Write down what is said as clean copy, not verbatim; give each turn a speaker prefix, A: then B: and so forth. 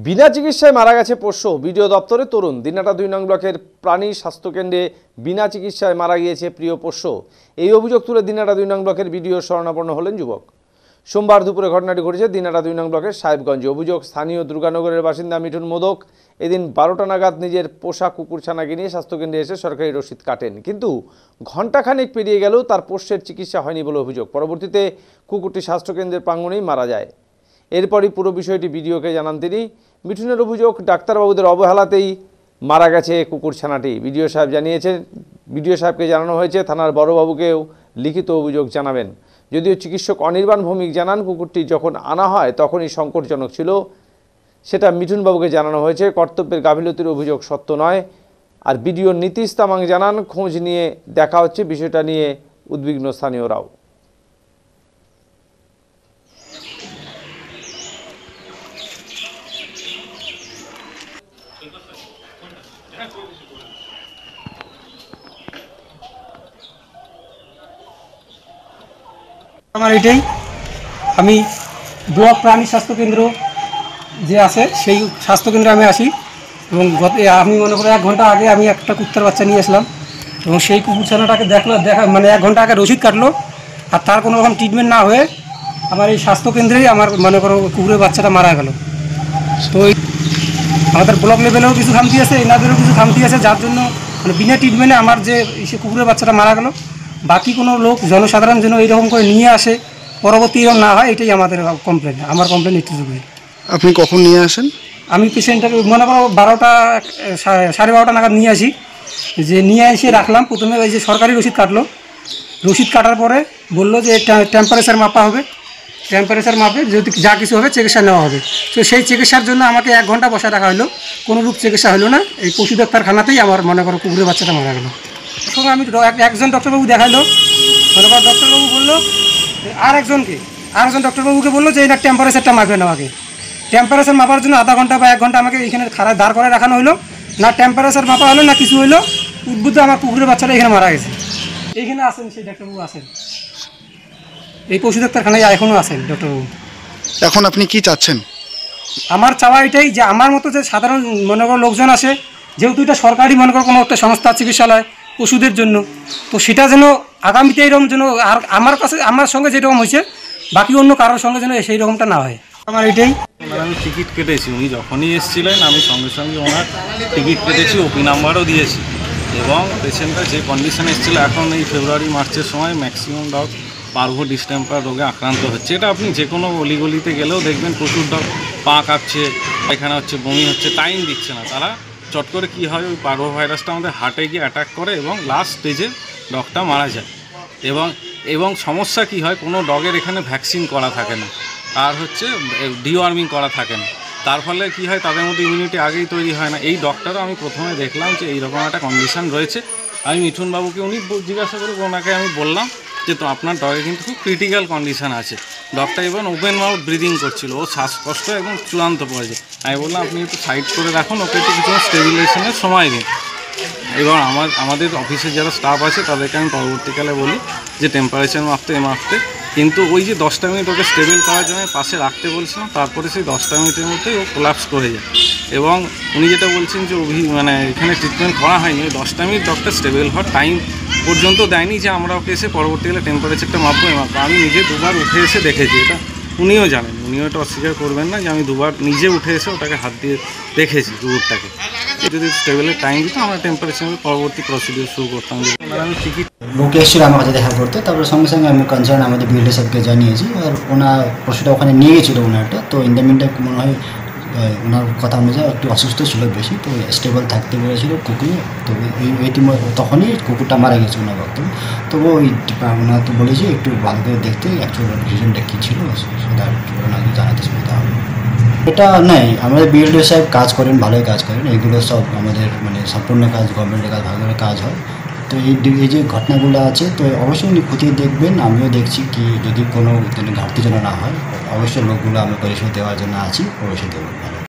A: বিনা চিকিৎসায় মারা গেছে পোষ্য। বিডিও দপ্তরে তরুণ। দিনাটা 2 নং ব্লকের প্রাণী স্বাস্থ্যকেন্দ্রে বিনা চিকিৎসায় মারা গিয়েছে প্রিয় পোষ্য। এই অভিযোগ তুলে দিনাটা 2 নং ব্লকের বিডিও শরণাপন্ন হলেন যুবক। সোমবার দুপুরে ঘটনাটি ঘটেছে দিনাটা 2 নং ব্লকের সাহেবগঞ্জে। অভিযোগ, স্থানীয় দুর্গানগরের বাসিন্দা মিঠুন মোদক এদিন 12টা নাগাদ নিজের পোষা কুকুর ছানাকে নিয়ে স্বাস্থ্যকেন্দ্রে এসে সরকারি রসিদ কাটেন, কিন্তু ঘণ্টাখানেক পেরিয়ে গেলেও তার পোষ্যের চিকিৎসা হয়নি বলে অভিযোগ। পরবর্তীতে কুকুরটি স্বাস্থ্যকেন্দ্রের প্রাঙ্গণেই মারা যায়। এরপরই পুরো বিষয়টি বিডিওকে জানান তিনি। মিঠুনের অভিযোগ, ডাক্তারবাবুদের অবহেলাতেই মারা গেছে কুকুর ছানাটি। বিডিও সাহেবকে জানানো হয়েছে, থানার বড়বাবুকেও লিখিত অভিযোগ জানাবেন। যদিও চিকিৎসক অনির্বাণ ভৌমিক জানান, কুকুরটি যখন আনা হয় তখনই সংকটজনক ছিল, সেটা মিঠুনবাবুকে জানানো হয়েছে। কর্তব্যের গাফিলতির অভিযোগ সত্য নয়। আর বিডিও নীতিশ তামাং জানান, খোঁজ নিয়ে দেখা হচ্ছে। বিষয়টা নিয়ে উদ্বিগ্ন স্থানীয়রাও।
B: আমার এটাই, আমি ব্লক প্রাণী স্বাস্থ্যকেন্দ্র যে আছে সেই স্বাস্থ্যকেন্দ্রে আমি আসি এবং আমি মনে করি 1 ঘন্টা আগে আমি একটা কুত্তার বাচ্চা নিয়ে আসলাম এবং সেই কুকুর ছানাটাকে দেখা মানে 1 ঘন্টা আগে রসিদ কাটলো, আর তার কোনো রকম ট্রিটমেন্ট না হয়ে আমার এই স্বাস্থ্যকেন্দ্রেই আমার মনে করো কুকুরের বাচ্চাটা মারা গেল। তো আমাদের ব্লক লেভেলেও কিছু খামতি আছে, এনাদেরও কিছু খামতি আছে, যার জন্য মানে বিনা ট্রিটমেন্টে আমার যে সে কুকুরের বাচ্চাটা মারা গেল। বাকি কোনো লোক জনসাধারণ যেন এইরকম করে নিয়ে আসে, পরবর্তী এরকম না হয়, এটাই আমাদের কমপ্লেন। আমার কমপ্লেন একটু।
C: আপনি কখন নিয়ে আসেন?
B: আমি পেশেন্টটাকে মনে করো 12টা 12:30 নাগাদ নিয়ে আসি। যে নিয়ে এসে রাখলাম, প্রথমে ওই যে সরকারি রসিদ কাটলো, রসিদ কাটার পরে বললো যে টেম্পারেচার মাপা হবে, টেম্পারেচার মাপে যদি যা কিছু হবে চিকিৎসা নেওয়া হবে। তো সেই চিকিৎসার জন্য আমাকে 1 ঘন্টা বসে রাখা হলো, কোনোরূপ চিকিৎসা হলো না। এই পশু ডাক্তারখানাতেই আমার মনে করো কুকুরের বাচ্চাটা মারা গেলো। সঙ্গে আমি একজন ডক্টরবাবু দেখাইলো, মনে করো ডক্টরবাবু বললো আরেকজন ডক্টরবাবুকে বললো যে এনার টেম্পারেচারটা মাপবেন আমাকে। টেম্পারেচার মাপার জন্য আধা ঘন্টা বা 1 ঘন্টা আমাকে এখানে দাঁড় করে রাখানো হলো। না টেম্পারেচার মাপা হলো না কিছু হলো, উদ্বুদ্ধ আমার কুকুরের বাচ্চাটা এখানে মারা গেছে। এইখানে আসেন সেই ডাক্তারবাবু, আসেন এই পশু ডাক্তারখানায় এখনও আসেন ডক্টরবাবু।
C: এখন আপনি কি চাচ্ছেন?
B: আমার চাওয়া এটাই যে আমার মতো যে সাধারণ মনে করো লোকজন আসে, যেহেতু এটা সরকারি মনে করো কোনো একটা সংস্থা চিকিৎসালয় পশুদের জন্য, তো সেটা যেন আগামীতে এরকম যেন আর আমার সঙ্গে যেরকম হয়েছে বাকি অন্য কারোর সঙ্গে যেন সেই রকমটা না হয়, আমার এটাই।
D: আমি টিকিট কেটেছি, উনি যখনই এসেছিলেন আমি সঙ্গে সঙ্গে ওনার টিকিট কেটেছি, ওপি নাম্বারও দিয়েছি এবং পেশেন্টটা যে কন্ডিশনে এসেছিল, এখন এই ফেব্রুয়ারি মার্চের সময় ম্যাক্সিমাম ডগ পার্ভো ডিস্টেম্পার রোগে আক্রান্ত হচ্ছে। এটা আপনি যে কোনো অলিগলিতে গেলেও দেখবেন প্রচুর ডগ পা কাঁপছে, এখানে হচ্ছে বমি হচ্ছে, টাইম দিচ্ছে না। তারা চট করে কী হয়, ওই পার্ভো ভাইরাসটা আমাদের হার্টে গিয়ে অ্যাটাক করে এবং লাস্ট স্টেজে ডগটা মারা যায়। এবং সমস্যা কি হয়, কোনো ডগের এখানে ভ্যাকসিন করা থাকে না, আর হচ্ছে ডিওয়ার্মিং করা থাকে না। তার ফলে কি হয়, তাদের মধ্যে ইমিউনিটি আগেই তৈরি হয় না। এই ডগটারও আমি প্রথমে দেখলাম যে এইরকম একটা কন্ডিশন রয়েছে। আমি মিঠুনবাবুকে উনি জিজ্ঞাসা করে ওনাকে আমি বললাম যে তো আপনার ডগে কিন্তু খুব ক্রিটিক্যাল কন্ডিশান আছে। ডগটা এবং ওপেন মাউথ ব্রিদিং করছিল, ও শ্বাসকষ্ট এবং চূড়ান্ত পর্যায়ে। আমি বললাম আপনি একটু সাইড করে রাখুন, ওকে একটু কিছু স্টেবিলাইজেশনের সময় দিন। এবার আমাদের অফিসে যারা স্টাফ আছে তাদেরকে আমি পরবর্তীকালে বলি যে টেম্পারেচার মাপতে, কিন্তু ওই যে 10টা মিনিট ওকে স্টেবল করার জন্য পাশে রাখতে বলছিলাম, তারপরে সেই 10টা মিনিটের মধ্যেই ও কোলাপস করে যায়। এবং উনি যেটা বলছেন যে মানে এখানে ট্রিটমেন্ট করা হয়নি, ওই 10টা মিনিট ডক্টর স্টেবল হওয়ার টাইম পর্যন্ত দেয়নি যে আমরা ওকে এসে পরবর্তীকালে টেম্পারেচারটা মাপবো। আমি নিজে 2বার উঠে এসে দেখেছি, এটা উনিও জানেন, উনিও এটা অস্বীকার করবেন না যে আমি 2বার নিজে উঠে এসে ওটাকে হাত দিয়ে দেখেছি কুকুরটাকে। যদি স্টেবলের টাইম দিত আমরা টেম্পারেচার পরবর্তী প্রসিডিওর শুরু করতাম। আমি টিকিট
E: লোক এসেছিল আমার কাছে দেখা করতে, তারপরে সঙ্গে সঙ্গে আমি কনসার্ন আমাদের বিএলডি সাহেবকে জানিয়েছি, আর ওনার পশুটা ওখানে নিয়ে গেছিলো ওনারটা। তো ইন দ্য মিন টাইম মনে হয় ওনার কথা অনুযায়ী একটু অসুস্থ ছিল বেশি, তো স্টেবল থাকতে বলেছিল কুকুর। তো তখনই কুকুরটা মারা গেছে ওনার বক্তব্য। তবু ওনার তো বলেছি একটু ভালো করে দেখতে অ্যাকচুয়াল রিজনটা কী ছিল সেটা ওনাকে জানাতে সুবিধা হবে। এটা নেই, আমাদের বিএলডি সাহেব কাজ করেন, ভালোই কাজ করেন। এগুলো সব আমাদের মানে সম্পূর্ণ কাজ গভর্নমেন্টের কাজ, ভালো করে কাজ হয়। তো এই যে ঘটনাগুলো আছে, তো অবশ্যই উনি খতিয়ে দেখবেন, আমিও দেখছি কি যদি কোনো ঘাটতি যেন না হয়। অবশ্যই লোকগুলো আমরা পরিষেবা দেওয়ার জন্য আছি, অবশ্যই দেবো।